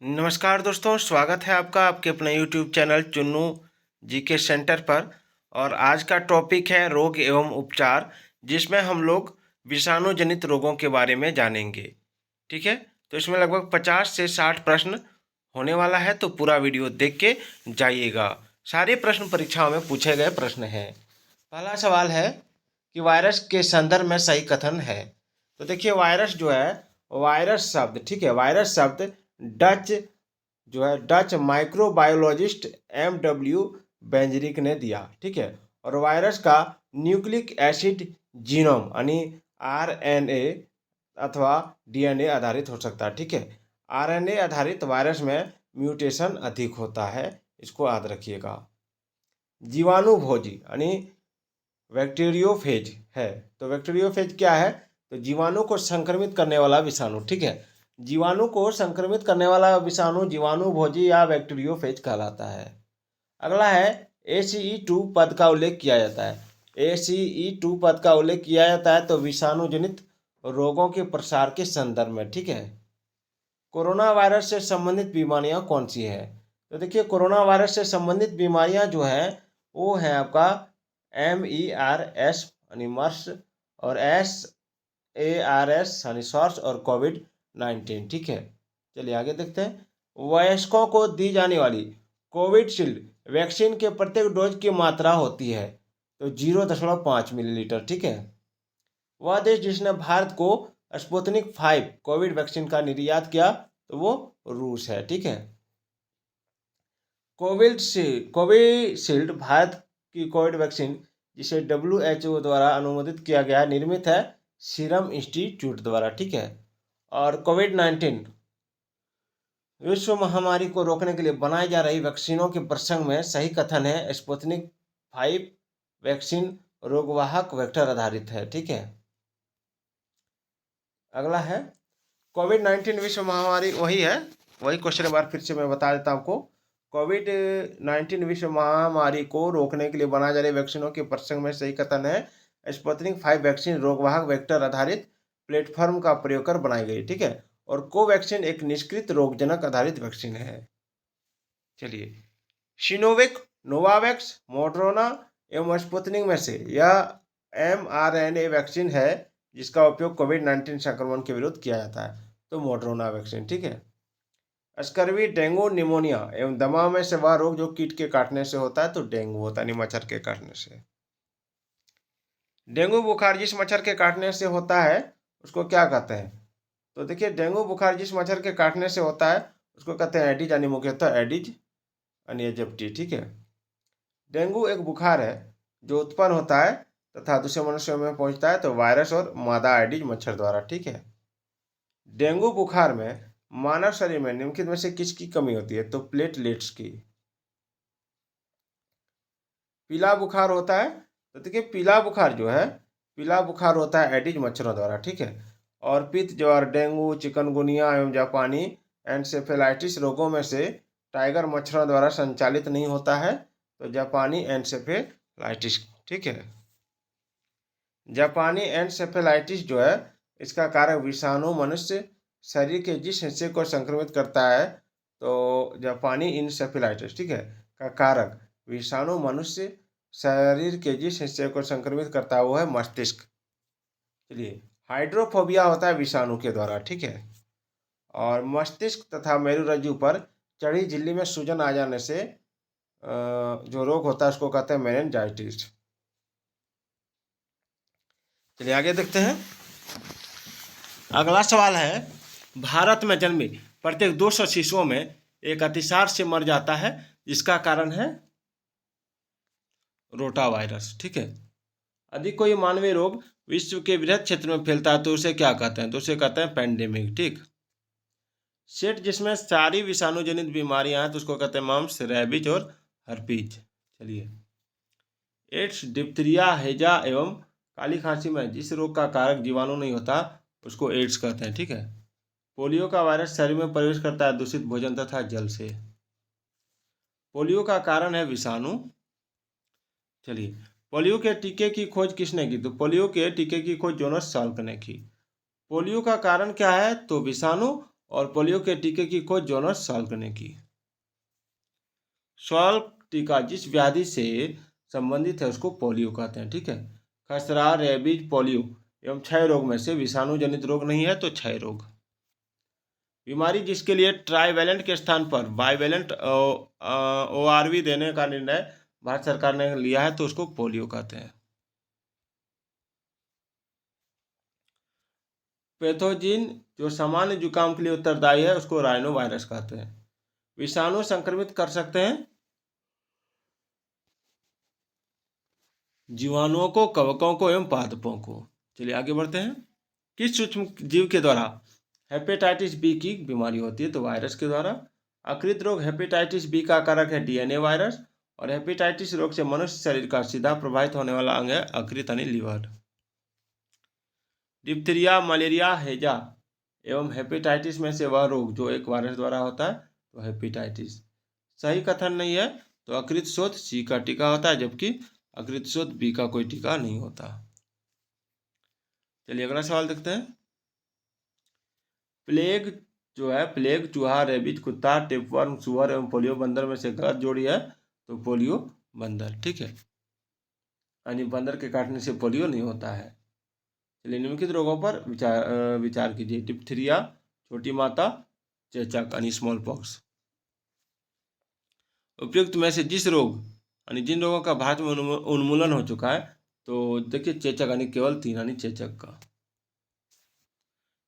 नमस्कार दोस्तों, स्वागत है आपका आपके अपने YouTube channel Chunnu GK centre पर। और आज का टॉपिक है रोग एवं उपचार, जिसमें हम लोग विषाणु जनित रोगों के बारे में जानेंगे। ठीक है, तो इसमें लगभग 50 से 60 प्रश्न होने वाला है, तो पूरा वीडियो देख के जाइएगा। सारे प्रश्न परीक्षाओं में पूछे गए प्रश्न हैं। पहला सवाल है कि वायरस के संदर्भ में सही कथन है। तो देखिए, वायरस जो है, वायरस शब्द, ठीक है, वायरस शब्द Dutch Dutch microbiologist M.W. Beijerinck ने दिया। ठीक है, और वायरस का न्यूक्लिक एसिड जीनोम यानी RNA अथवा DNA आधारित हो सकता है। ठीक है, RNA आधारित वायरस में म्यूटेशन अधिक होता है, इसको याद रखिएगा। जीवाणुभोजी यानी बैक्टीरियोफेज है। तो बैक्टीरियोफेज क्या है? तो जीवाणु को संक्रमित करने वाला विषाणु। ठीक है, जीवाणु को संक्रमित करने वाला विषाणु जीवाणुभोजी या बैक्टीरियोफेज कहलाता है। अगला है ACE2 पद का उल्लेख किया जाता है। ACE2 पद का उल्लेख किया जाता है तो विषाणु जनित रोगों के प्रसार के संदर्भ में। ठीक है, कोरोना वायरस से संबंधित बीमारियां कौन सी है? तो देखिए, कोरोना वायरस से संबंधित बीमारियां जो है वो है आपका MERS यानी मर्स, और SARS यानी सॉर्स, और COVID-19। ठीक है, चलिए आगे देखते हैं। वयस्कों को दी जाने वाली कोविडशील्ड वैक्सीन के प्रत्येक डोज की मात्रा होती है तो 0.5 मिलीलीटर। ठीक है, वह देश जिसने भारत को स्पुतनिक 5 कोविड वैक्सीन का निर्यात किया तो वो रूस है। ठीक है, कोविशील्ड भारत की कोविड वैक्सीन, जिसे WHO द्वारा अनुमोदित किया गया, निर्मित है सीरम इंस्टीट्यूट द्वारा। ठीक है, और COVID-19 विश्व महामारी को रोकने के लिए बनाई जा रही वैक्सीनों के प्रसंग में सही कथन है स्पुतनिक 5 वैक्सीन रोगवाहक वेक्टर आधारित है। ठीक है, अगला है COVID-19 विश्व महामारी, वही है, वही क्वेश्चन एक बार फिर से मैं बता देता हूँ आपको। COVID-19 विश्व महामारी को रोकने के लिए बनाए जा रहे वैक्सीनों के प्रसंग में सही कथन है स्पुतनिक 5 वैक्सीन रोगवाहक वेक्टर आधारित प्लेटफॉर्म का प्रयोग कर बनाई गई। ठीक है, और कोवैक्सीन एक निष्क्रिय रोगजनक आधारित वैक्सीन है। चलिए, सिनोवेक, नोवावैक्स, मोडरोना एवं स्पुतनिक में से यह mRNA वैक्सीन है जिसका उपयोग COVID-19 संक्रमण के विरुद्ध किया जाता है, तो मोडरोना वैक्सीन। ठीक है, स्कर्वी, डेंगू, निमोनिया एवं दमा में से वह रोग जो कीट के काटने से होता है तो डेंगू होता है, मच्छर के काटने से। डेंगू बुखार जिस मच्छर के काटने से होता है उसको क्या कहते हैं? तो देखिए, डेंगू बुखार जिस मच्छर के काटने से होता है उसको कहते हैं एडिज यानी मुख्यतः एडिज यानी एजेप्टी। ठीक है, डेंगू एक बुखार है जो उत्पन्न होता है तथा दूसरे मनुष्यों में पहुंचता है तो वायरस और मादा एडिज मच्छर द्वारा। ठीक है, डेंगू बुखार में मानव शरीर में निम्नलिखित में से किसकी कमी होती है? तो प्लेटलेट्स की। पीला बुखार होता है, तो देखिए पीला बुखार जो है, पीला बुखार होता है एडिज मच्छरों द्वारा। ठीक है, और पित्त ज्वर, डेंगू, चिकनगुनिया एवं जापानी एन्सेफेलाइटिस रोगों में से टाइगर मच्छरों द्वारा संचालित नहीं होता है तो जापानी एन्सेफेलाइटिस। ठीक है, जापानी एन्सेफेलाइटिस जो है इसका कारक विषाणु मनुष्य शरीर के जिस हिस्से को संक्रमित करता है तो जापानी इंसेफेलाइटिस, ठीक है, का कारक विषाणु मनुष्य शरीर के जिस हिस्से को संक्रमित करता है वो है मस्तिष्क। चलिए, हाइड्रोफोबिया होता है विषाणु के द्वारा। ठीक है, और मस्तिष्क तथा मेरुरज्जु पर चढ़ी झिल्ली में सूजन आ जाने से जो रोग होता है उसको कहते हैं मेनिनजाइटिस। चलिए आगे देखते हैं। अगला सवाल है, भारत में जन्मे प्रत्येक 200 शिशुओं में एक अतिसार से मर जाता है, इसका कारण है रोटा वायरस। ठीक है, यदि कोई मानवीय रोग विश्व के वृहद क्षेत्र में फैलता है तो उसे क्या कहते हैं? तो उसे कहते हैं पेंडेमिक। ठीक, सेट जिसमें सारी विषाणु जनित बीमारियां हैं तो उसको कहते हैं मम्प्स, रैबिज और हर्पीज। चलिए, एड्स, डिप्थीरिया, हैजा एवं काली खांसी में जिस रोग का कारक जीवाणु नहीं होता उसको एड्स कहते हैं। ठीक है, पोलियो का वायरस शरीर में प्रवेश करता है दूषित भोजन तथा जल से। पोलियो का कारण है विषाणु। चलिए, पोलियो के टीके की खोज किसने की? तो पोलियो के टीके की खोज जोनास साल्क ने की। पोलियो का कारण क्या है? तो विषाणु, और पोलियो के टीके की खोज जोनास साल्क ने की। साल्क टीका जिस व्याधि से संबंधित है उसको पोलियो कहते हैं, ठीक है। खसरा, रेबीज, पोलियो एवं क्षय रोग में से विषाणु जनित रोग नहीं है तो क्षय रोग। बीमारी जिसके लिए ट्राइवैलेंट के स्थान पर बाइवैलेंट ORV देने का निर्णय भारत सरकार ने लिया है तो उसको पोलियो कहते हैं। पैथोजिन जो सामान्य जुकाम के लिए उत्तरदायी है उसको राइनो वायरस कहते हैं। विषाणु संक्रमित कर सकते हैं जीवाणुओं को, कवकों को एवं पादपों को। चलिए आगे बढ़ते हैं। किस सूक्ष्म जीव के द्वारा हेपेटाइटिस बी की बीमारी होती है तो वायरस के द्वारा। यकृत रोग हेपेटाइटिस बी का कारक है DNA वायरस, और हेपेटाइटिस रोग से मनुष्य शरीर का सीधा प्रभावित होने वाला अंग है यकृत यानी लीवर। डिप्थीरिया, मलेरिया, हैजा एवं हेपेटाइटिस में से वह रोग जो एक वायरस द्वारा होता है तो हेपेटाइटिस। सही कथन नहीं है तो यकृत शोथ C का टीका होता है, जबकि यकृत शोथ B का कोई टीका नहीं होता। चलिए अगला सवाल देखते हैं। प्लेग जो है, प्लेग चूहा, रेबीज कुत्ता, टेपवर्म सुअर एवं पोलियो बंदर में से गलत जोड़ी है तो पोलियो बंदर, ठीक है। यानी बंदर के काटने से पोलियो नहीं होता है। चलिए निम्नलिखित रोगों पर विचार कीजिए। डिप्थीरिया, छोटी माता, चेचक यानी स्मॉल पॉक्स। उपयुक्त में से जिस रोग यानी जिन रोगों का भारत में उन्मूलन हो चुका है तो देखिए चेचक यानी केवल 3 यानी चेचक का।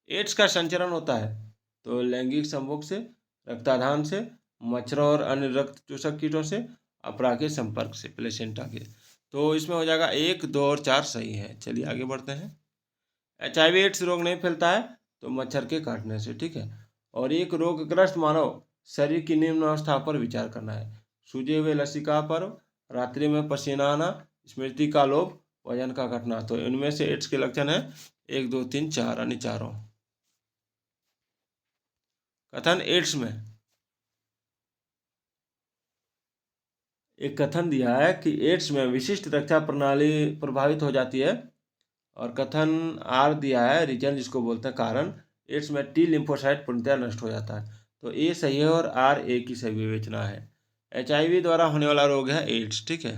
एड्स का संचरण होता है तो लैंगिक संभोग से, रक्ताधान से, मच्छरों और अन्य रक्त चूसक कीटों से, अपराग के संपर्क से, प्लेसेंटा के। तो इसमें हो जाएगा 1, 2 और 4 सही है। चलिए आगे बढ़ते हैं। HIV एड्स रोग नहीं फैलता है तो मच्छर के काटने से, ठीक है। और एक रोगग्रस्त मानव शरीर की निम्न अवस्था पर विचार करना है। सूजे हुए लसिका पर, रात्रि में पसीना आना, स्मृति का लोप, वजन का घटना। तो इनमें से एड्स के लक्षण है 1, 2, 3, 4 यानी चारों। कथन एड्स में एक कथन दिया है कि एड्स में विशिष्ट रक्षा प्रणाली प्रभावित हो जाती है, और कथन R दिया है रीजन जिसको बोलते हैं कारण। एड्स में T लिम्फोसाइट पूर्णतः नष्ट हो जाता है तो A सही है और R A की सही विवेचना है। HIV द्वारा होने वाला रोग है एड्स, ठीक है।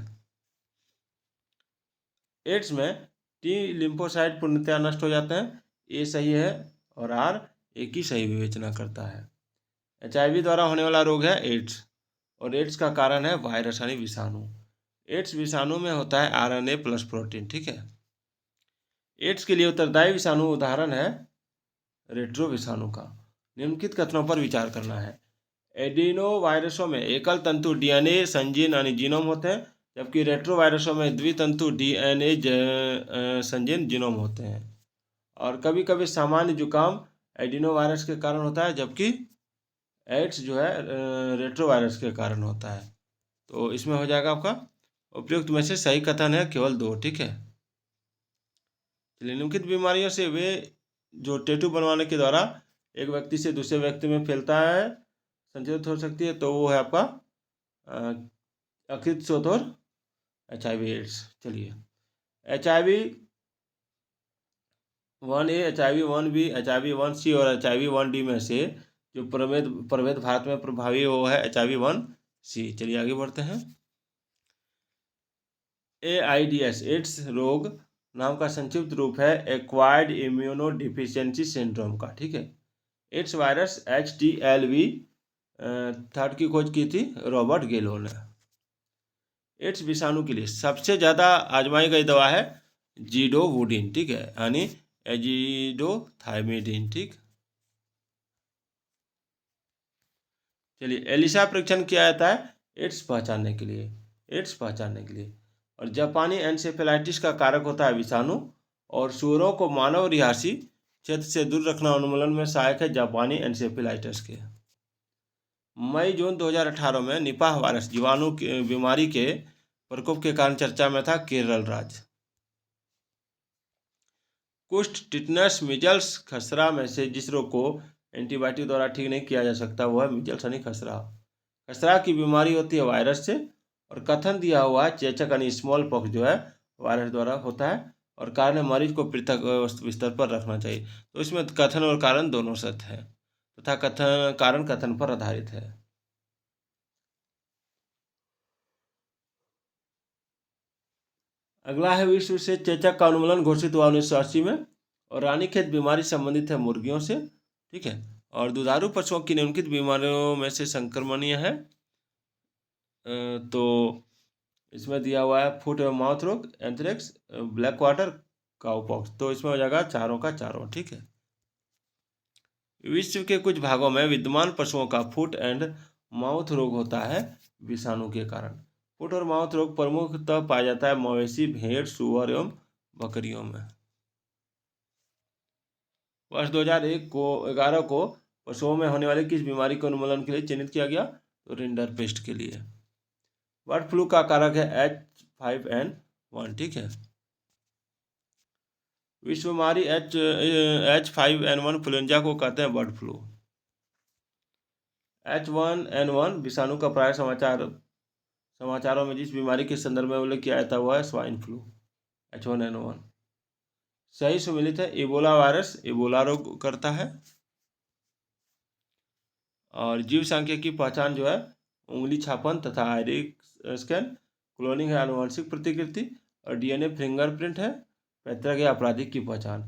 एड्स में T लिम्फोसाइट पूर्णतः नष्ट हो जाते हैं, A सही है और R A की सही विवेचना करता है। HIV द्वारा होने वाला रोग है एड्स, और एड्स का कारण है वायरस यानी विषाणु। एड्स विषाणु में होता है RNA प्लस प्रोटीन, ठीक है। एड्स के लिए उत्तरदायी विषाणु उदाहरण है रेट्रो विषाणु का। निम्नलिखित कथनों पर विचार करना है। एडिनो वायरसों में एकल तंतु DNA संजीन यानी जीनोम होते हैं, जबकि रेट्रो वायरसों में द्वितंतु DNA संजीन जीनोम होते हैं। और कभी कभी सामान्य जुकाम एडिनो वायरस के कारण होता है, जबकि एड्स जो है रेट्रो वायरस के कारण होता है। तो इसमें हो जाएगा आपका उपयुक्त में से सही कथन है केवल 2, ठीक है। चलिए निम्नलिखित बीमारियों से वे जो टैटू बनवाने के द्वारा एक व्यक्ति से दूसरे व्यक्ति में फैलता है, संचारित हो सकती है, तो वो है आपका यकृत शोथ और HIV एड्स। चलिए HIV 1A, HIV 1B, HIV 1C और HIV 1D में से जो प्रभेद भारत में प्रभावी वो है HIV 1C। चलिए आगे बढ़ते हैं। AIDS एड्स रोग नाम का संक्षिप्त रूप है एक्वायर्ड इम्यूनोडिफिशियंसी सिंड्रोम का, ठीक है। एड्स वायरस HTLV 3 की खोज की थी रॉबर्ट गेलो ने। एड्स विषाणु के लिए सबसे ज़्यादा आजमाई गई दवा है जीडोवुडिन, ठीक है, यानी एजिडोथाइमिडिन, ठीक। चलिए एलिसा परीक्षण किया जाता है एड्स पहचानने के लिए, एड्स पहचानने के लिए। और जापानी एन्सेफेलाइटिस का कारक होता है विषाणु, और सूअरों को मानव रिहायशी क्षेत्र से दूर रखना उन्मूलन में सहायक है जापानी एन्सेफेलाइटिस के। मई-जून 2018 में निपाह वायरस जीवाणु बीमारी के प्रकोप के कारण चर्चा में था केरल राज्य। कुष्ठ, टिटनस, मिजल्स, खसरा में से जिस रोग को एंटीबायोटिक द्वारा ठीक नहीं किया जा सकता वो है मिजल्स यानी खसरा। खसरा की बीमारी होती है वायरस से, और कथन दिया हुआ है चेचक यानी स्मॉल पॉक्स जो है वायरस द्वारा होता है, और कारण मरीज को पृथक बिस्तर पर रखना चाहिए। तो इसमें कथन और कारण दोनों सत्य है। तथा कथन कारण कथन पर आधारित है। अगला है विश्व से चेचक का उन्मूलन घोषित हुआ 1980 में, और रानीखेत बीमारी संबंधित है मुर्गियों से, ठीक है। और दुधारू पशुओं की निम्नलिखित बीमारियों में से संक्रमणीय है, तो इसमें दिया हुआ है फुट एवं माउथ रोग, एंथ्रेक्स, ब्लैक वाटर, काउपॉक्स। तो इसमें हो जाएगा चारों का चारों, ठीक है। विश्व के कुछ भागों में विद्यमान पशुओं का फुट एंड माउथ रोग होता है विषाणु के कारण। फुट और माउथ रोग प्रमुखतः पाया जाता है मवेशी, भेड़, सूअर एवं बकरियों में। वर्ष 2011 को पशुओं में होने वाली किस बीमारी के उन्मूलन के लिए चयनित किया गया? तो रिंडरपेस्ट के लिए। बर्ड फ्लू का कारक है H5N1, ठीक है। विश्व महामारी H5N1 इन्फ्लुएंजा को कहते हैं बर्ड फ्लू। H1N1 विषाणु का प्राय समाचारों में जिस बीमारी के संदर्भ में उल्लेख किया जाता है वह है स्वाइन फ्लू, H1N1। सही सुमेलित है इबोला वायरस इबोला रोग करता है। और जीव सांख्यिकी की पहचान जो है उंगली छापन तथा आइरिस स्कैन, क्लोनिंग है आनुवंशिक प्रतिकृति, और डीएनए फिंगरप्रिंट है पैतृक या आपराधिक की पहचान।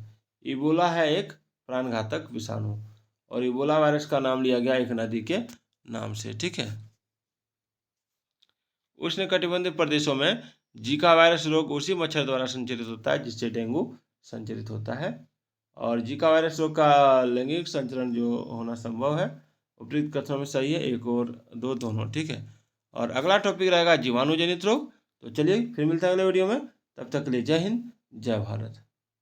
इबोला है एक प्राणघातक विषाणु, और इबोला वायरस का नाम लिया गया एक नदी के नाम से, ठीक है। उष्णकटिबंधीय प्रदेशों में जीका वायरस रोग उसी मच्छर द्वारा संचरित होता है जिससे डेंगू संचरित होता है। और जीका वायरस रोग का लैंगिक संचरण जो होना संभव है, उपयुक्त कथनों में सही है, 1 और 2 दोनों, ठीक है। और अगला टॉपिक रहेगा जीवाणु जनित रोग। तो चलिए फिर मिलते हैं अगले वीडियो में, तब तक के लिए जय हिंद, जय भारत।